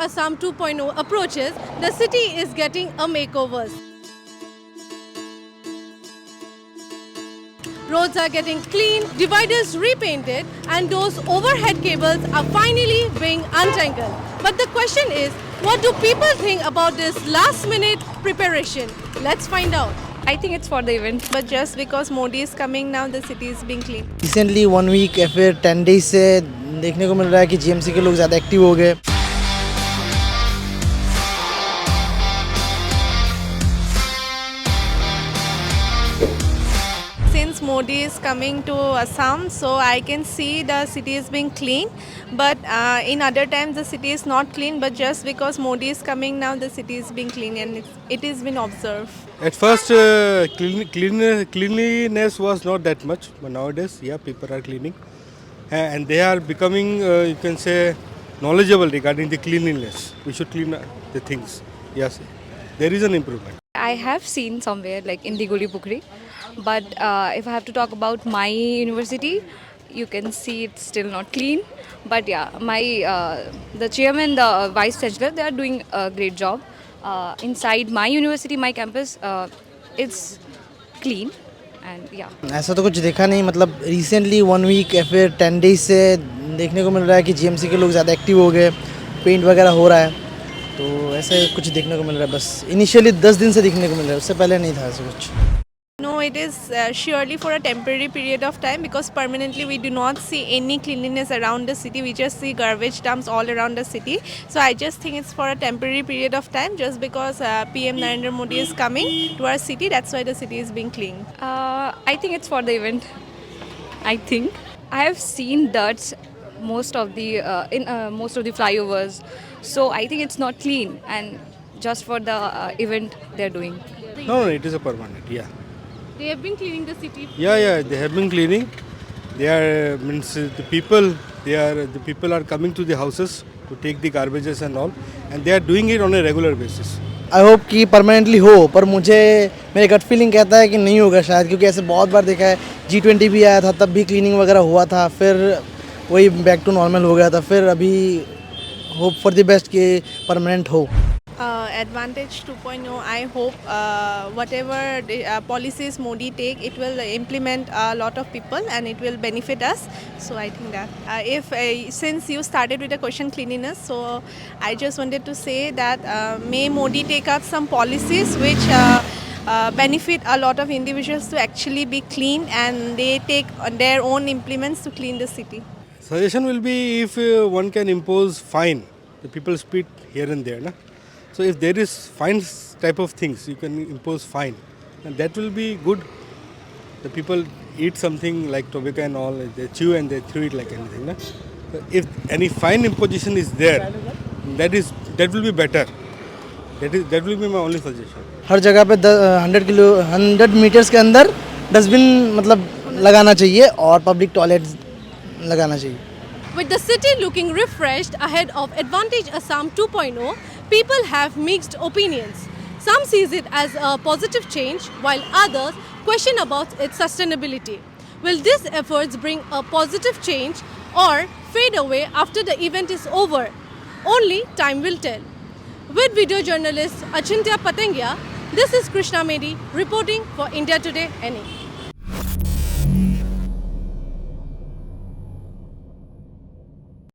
Assam 2.0 approaches, the city is getting a makeover. Roads are getting clean, dividers repainted, and those overhead cables are finally being untangled. But the question is, what do people think about this last-minute preparation? Let's find out. I think it's for the event, but just because Modi is coming now, the city is being clean. Recently 1 week या फिर 10 days से देखने को मिल रहा है कि GMC के लोग ज़्यादा एक्टिव हो गए. Since Modi is coming to Assam, so I can see the city is being clean. But in other times the city is not clean. But just because Modi is coming now, the city is being clean, and it is been observed. At first, cleanliness was not that much, but nowadays, yeah, people are cleaning, and they are becoming, you can say, knowledgeable regarding the cleanliness. We should clean the things. Yes, there is an improvement. I have seen somewhere like in the Gulipukri, but if I have to talk about my university, you can see it's still not clean. But yeah, my the chairman, the vice chancellor, they are doing a great job. Inside my university, my campus, it's clean, and yeah. ऐसा तो कुछ देखा नहीं, मतलब recently 1 week या फिर 10 days से देखने को मिल रहा है कि जीएमसी के लोग ज़्यादा एक्टिव हो गए, पेंट वगैरह हो रहा है, तो ऐसे कुछ देखने को मिल रहा है. बस इनिशियली 10 दिन से देखने को मिल रहा है, उससे पहले नहीं था ऐसा कुछ. No, it is surely for a temporary period of time, because permanently we do not see any cleanliness around the city. We just see garbage dumps all around the city. So I just think it's for a temporary period of time, just because PM Narendra Modi is coming to our city. That's why the city is being clean. I think it's for the event. I think I have seen dirt most of the most of the flyovers. So I think it's not clean, and just for the event they're doing. No, it is a permanent. Yeah. They have been cleaning the city. Yeah, they have been cleaning. They are the people are coming to the houses to take the garbages and all, and they are doing it on a regular basis. I hope कि permanently हो, पर मुझे मेरे gut feeling कहता है कि नहीं होगा शायद, क्योंकि ऐसे बहुत बार देखा है. G20 भी आया था, तब भी क्लीनिंग वगैरह हुआ था, फिर वही बैक टू नॉर्मल हो गया था. फिर अभी होप फॉर द बेस्ट कि परमानेंट हो. Advantage 2.0, I hope whatever policies Modi take, it will implement a lot of people and it will benefit us. So I think that since you started with the question cleanliness, so I just wanted to say that may Modi take up some policies which benefit a lot of individuals to actually be clean, and they take their own implements to clean the city. Suggestion will be if one can impose fine. The people speed here and there, na? So if there is fine type of things, you can impose fine, and that will be good. The people eat something like tobacco and all, they chew and they throw it like anything. Na? So if any fine imposition is there, that will be better. That will be my only suggestion. हर जगह पे 100 metres के अंदर dustbin मतलब लगाना चाहिए और public toilet लगाना चाहिए. With the city looking refreshed ahead of Advantage Assam 2.0, people have mixed opinions. Some sees it as a positive change, while others question about its sustainability. Will these efforts bring a positive change or fade away after the event is over? Only time will tell. With video journalist Achintya Patengia, this is Krishna Medi reporting for India Today NA.